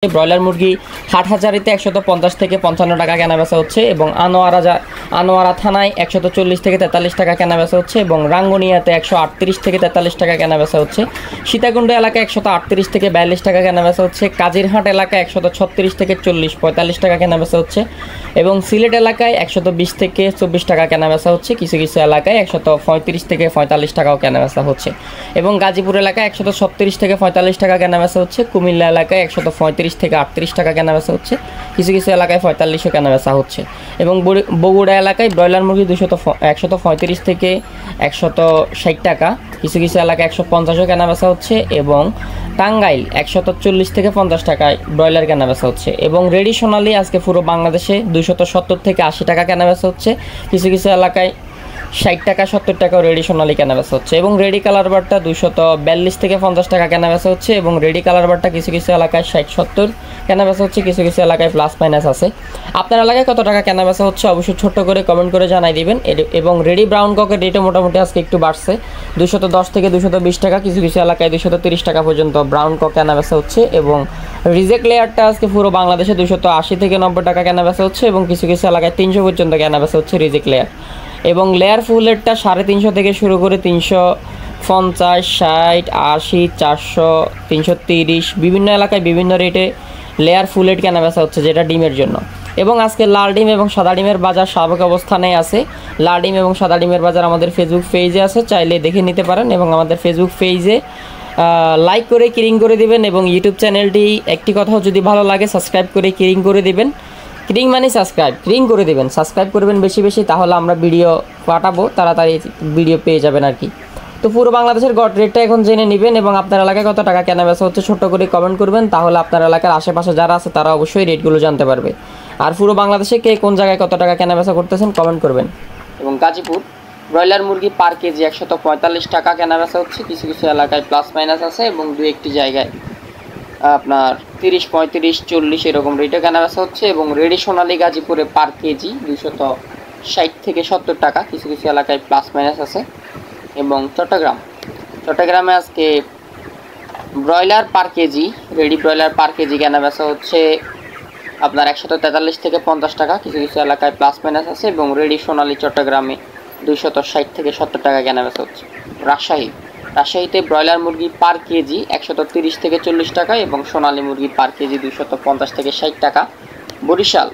Broiler মুরগি হাটহাজারিতে 150 থেকে 55 টাকা কেনাবেচা হচ্ছে এবং আনোয়ারা থানায় 140 থেকে 43 টাকা কেনাবেচা হচ্ছে এবং রাঙ্গুনিয়াতে 138 থেকে 43 টাকা কেনাবেচা হচ্ছে। সীতাকুণ্ড এলাকায় 138 থেকে 42 টাকা কেনাবেচা হচ্ছে। কাজিরহাট এলাকায় 136 থেকে 40-45 টাকা কেনাবেচা হচ্ছে এবং সিলেট এলাকায় 120 থেকে 24 টাকা কেনাবেচা হচ্ছে। কিছু কিছু এলাকায় 135 থেকে 45 টাকাও কেনাবেচা হচ্ছে এবং গাজীপুর এলাকায় 136 থেকে 45 টাকা কেনাবেচা হচ্ছে। কুমিল্লা এলাকায় 135 থেকে 38 টাকা কেনাবেচা হচ্ছে। কিছু কিছু এলাকায় 45ও কেনাবেচা হচ্ছে এবং বগুড়া এলাকায় ব্রয়লার মুরগি 135 থেকে 160 টাকা, কিছু কিছু এলাকায় 150ও কেনাবেচা হচ্ছে এবং টাঙ্গাইল 140 থেকে 50 টাকায় ব্রয়লার কেনাবেচা হচ্ছে এবং রেডি সোনালি আজকে পুরো বাংলাদেশে 270 থেকে 80 টাকা কেনাবেচা হচ্ছে। কিছু কিছু এলাকায় 60 টাকা 70 টাকাও রেডি সোনালি কেনাবেচা হচ্ছে এবং রেডি কালার বারটা 242 থেকে 50 টাকা কেনাবেচা হচ্ছে এবং রেডি কালার বারটা কিছু কিছু এলাকায় 60-70 কেনাবেচা হচ্ছে। কিছু কিছু এলাকায় প্লাস মাইনাস আছে। আপনার এলাকায় কত টাকা কেনাবেচা হচ্ছে অবশ্যই ছোট্ট করে কমেন্ট করে জানাই দিবেন। এবং রেডি ব্রাউন ককের রেটও মোটামুটি আজকে একটু বাড়ছে, 210 থেকে 220 টাকা, কিছু কিছু এলাকায় 230 টাকা পর্যন্ত ব্রাউন কক কেনাবেচা হচ্ছে এবং রিজেক্ট লেয়ারটা আজকে পুরো বাংলাদেশে 280 থেকে 90 টাকা কেনাবেচা হচ্ছে এবং কিছু কিছু এলাকায় 300 পর্যন্ত কেনাবেচা হচ্ছে রিজেক্ট লেয়ার এবং লেয়ার ফুলেরটা 350 থেকে শুরু করে 350, 60, 80, 400, 330 বিভিন্ন এলাকায় বিভিন্ন রেটে লেয়ার ফুলেট কেনাবেচা হচ্ছে, যেটা ডিমের জন্য। এবং আজকে লাল ডিম এবং সাদা ডিমের বাজার স্বাভাবিক অবস্থানে আছে। লাল ডিম এবং সাদা ডিমের বাজার আমাদের ফেসবুক পেজে আছে, চাইলে দেখে নিতে পারেন এবং আমাদের ফেসবুক পেজে লাইক করে কিরিং করে দিবেন এবং ইউটিউব চ্যানেলটি একটি কথাও যদি ভালো লাগে সাবস্ক্রাইব করে কিরিং করে দিবেন। ক্রিং মানে সাবস্ক্রাইব, ক্রিং করে দেবেন, সাবস্ক্রাইব করবেন বেশি বেশি, তাহলে আমরা ভিডিও পাঠাবো তাড়াতাড়ি ভিডিও পেয়ে যাবেন আর কি। তো পুরো বাংলাদেশের গড় রেটটা এখন জেনে নেবেন এবং আপনার এলাকায় কত টাকা কেনাবেচা হচ্ছে ছোট্ট করে কমেন্ট করবেন, তাহলে আপনার এলাকার আশেপাশে যারা আছে তারা অবশ্যই রেটগুলো জানতে পারবে। আর পুরো বাংলাদেশে কে কোন জায়গায় কত টাকা কেনাবেচা করতেছেন কমেন্ট করবেন। এবং গাজীপুর ব্রয়লার মুরগি পার কেজি 145 টাকা কেনাবেচা হচ্ছে। কিছু কিছু এলাকায় প্লাস মাইনাস আছে এবং দু একটি জায়গায় আপনার 30, 35, 40 এরকম রেটে কেনাবেচা হচ্ছে এবং রেডি সোনালি গাজীপুরে পার কেজি 260 থেকে 70 টাকা, কিছু কিছু এলাকায় প্লাস মাইনাস আছে। এবং চট্টগ্রামে আজকে ব্রয়লার পার কেজি, রেডি ব্রয়লার পার কেজি কেনাবেচা হচ্ছে আপনার 143 থেকে 50 টাকা, কিছু কিছু এলাকায় প্লাস মাইনাস আছে এবং রেডি সোনালি চট্টগ্রামে 260 থেকে 70 টাকা কেনাবেচা হচ্ছে। রাজশাহীতে ব্রয়লার মুরগি পার কেজি 130 থেকে 40 টাকা এবং সোনালী মুরগি পার কেজি 250 থেকে 60 টাকা। বরিশাল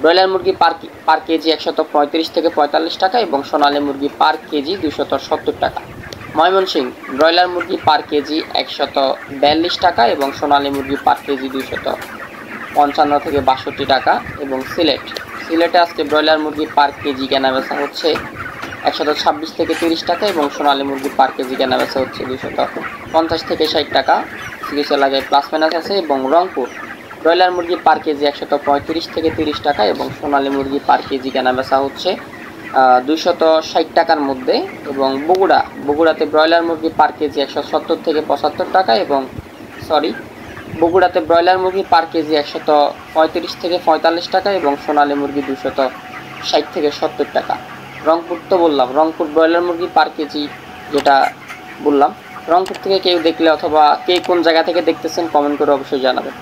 ব্রয়লার মুরগি পার কেজি 135 থেকে 45 টাকা এবং সোনালী মুরগি পার কেজি 270 টাকা। ময়মনসিংহ ব্রয়লার মুরগি পার কেজি 142 টাকা এবং সোনালী মুরগি পার কেজি 255 থেকে 62 টাকা। এবং সিলেটে আজকে ব্রয়লার মুরগি পার কেজি কেনাবেচা হচ্ছে 126 থেকে 30 টাকা এবং সোনালী মুরগি পার কেজি কেনাবেচা হচ্ছে 250 থেকে 60 টাকা, কিছু এলাকায় প্লাস মাইনাস আছে। এবং রংপুর ব্রয়লার মুরগি পার কেজি 135 থেকে 30 টাকা এবং সোনালী মুরগি পার কেজি কেনাবেচা হচ্ছে 260 টাকার মধ্যে। এবং বগুড়াতে ব্রয়লার মুরগি পার কেজি 170 থেকে 75 টাকা এবং বগুড়াতে ব্রয়লার মুরগি পার কেজি 135 থেকে 45 টাকা এবং সোনালী মুরগি 260 থেকে 70 টাকা। রংপুর তো বললাম, রংপুর ব্রয়লার মুরগি পার কেজি যেটা বললাম। রংপুর থেকে কেউ দেখলে অথবা কে কোন জায়গা থেকে দেখতেছেন কমেন্ট করে অবশ্যই জানাবেন।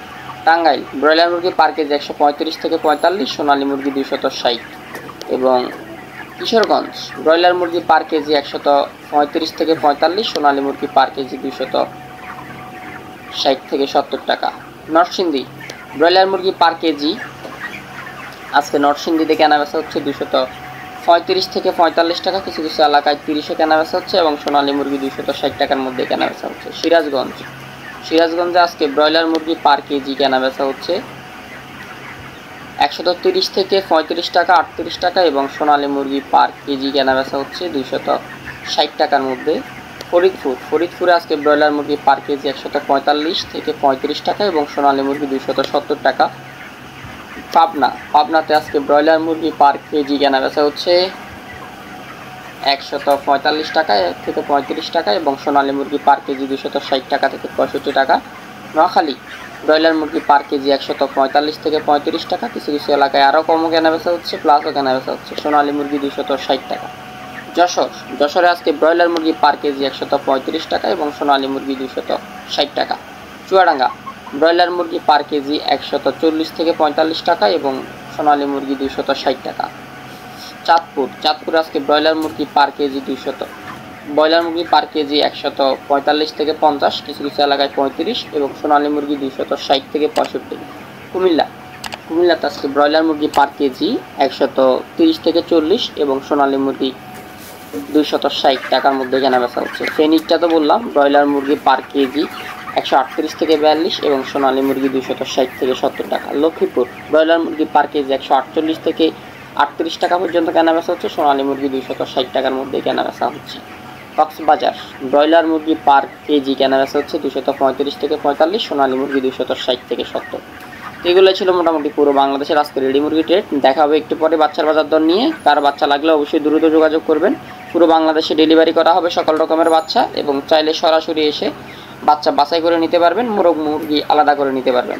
টাঙ্গাইল ব্রয়লার মুরগি পার কেজি 135 থেকে 45, সোনালী মুরগি 260। এবং কিশোরগঞ্জ ব্রয়লার মুরগি পার কেজি 135 থেকে 45, সোনালী মুরগি পার কেজি 260 থেকে 70 টাকা। নরসিংদী ব্রয়লার মুরগি পার কেজি আজকে নরসিংদীতে কেনাবেচা হচ্ছে 235 থেকে 45 টাকা, কিছু কিছু এলাকায় 30-এ কেনাবেচা হচ্ছে এবং সোনালী মুরগি 260 টাকার মধ্যে কেনাবেচা হচ্ছে। সিরাজগঞ্জে আজকে ব্রয়লার মুরগি পার কেজি কেনাবেচা হচ্ছে 130 থেকে 35 টাকা, 38 টাকা এবং সোনালী মুরগি পার কেজি কেনাবেচা হচ্ছে 260 টাকার মধ্যে। ফরিদপুরে আজকে ব্রয়লার মুরগি পার কেজি 145 থেকে 35 টাকা এবং সোনালী মুরগি 270 টাকা। পাবনাতে আজকে ব্রয়লার মুরগি পার কেজি কেনাবেচা হচ্ছে 145 টাকা থেকে 35 টাকা এবং সোনালী মুরগি পার কেজি 260 টাকা থেকে 65 টাকা। নোয়াখালী ব্রয়লার মুরগি পার কেজি 145 থেকে 35 টাকা, কিছু কিছু এলাকায় আরও কমও কেনাবেচা হচ্ছে, প্লাসও কেনাবেচা হচ্ছে। সোনালী মুরগি 260 টাকা। যশোরে আজকে ব্রয়লার মুরগি পার কেজি 135 টাকা এবং সোনালী মুরগি 260 টাকা। চুয়াডাঙ্গা ব্রয়লার মুরগি পার কেজি 140 থেকে 45 টাকা এবং সোনালী মুরগি 260 টাকা। চাঁদপুর আজকে ব্রয়লার মুরগি পার কেজি ব্রয়লার মুরগি পার কেজি 145 থেকে 50, কিছু কিছু এলাকায় 35 এবং সোনালী মুরগি 260 থেকে 65। কুমিল্লাতে আজকে ব্রয়লার মুরগি পার কেজি 130 থেকে 40 এবং সোনালী মুরগি 260 টাকার মধ্যে কেনাবেচা হচ্ছে। ফেনীরটা তো বললাম, ব্রয়লার মুরগি পার কেজি 138 থেকে 42 এবং সোনালী মুরগি 260 থেকে 70 টাকা। লক্ষ্মীপুর ব্রয়লার মুরগি পার কেজি 148 থেকে 38 টাকা পর্যন্ত কেনাবেচা হচ্ছে, সোনালী মুরগি 260 টাকার মধ্যে কেনাবেচা হচ্ছে। কক্সবাজার ব্রয়লার মুরগি পার কেজি কেনাবেচা হচ্ছে 235 থেকে 45, সোনালী মুরগি 260 থেকে 70। এগুলো ছিল মোটামুটি পুরো বাংলাদেশের আজকে রেডি মুরগি রেট। দেখা হবে একটু পরে বাচ্চার বাজার দর নিয়ে। কার বাচ্চা লাগলে অবশ্যই দ্রুত যোগাযোগ করবেন। পুরো বাংলাদেশে ডেলিভারি করা হবে সকল রকমের বাচ্চা, এবং চাইলে সরাসরি এসে বাচ্চা বাছাই করে নিতে পারবেন, মোরগ মুরগি আলাদা করে নিতে পারবেন।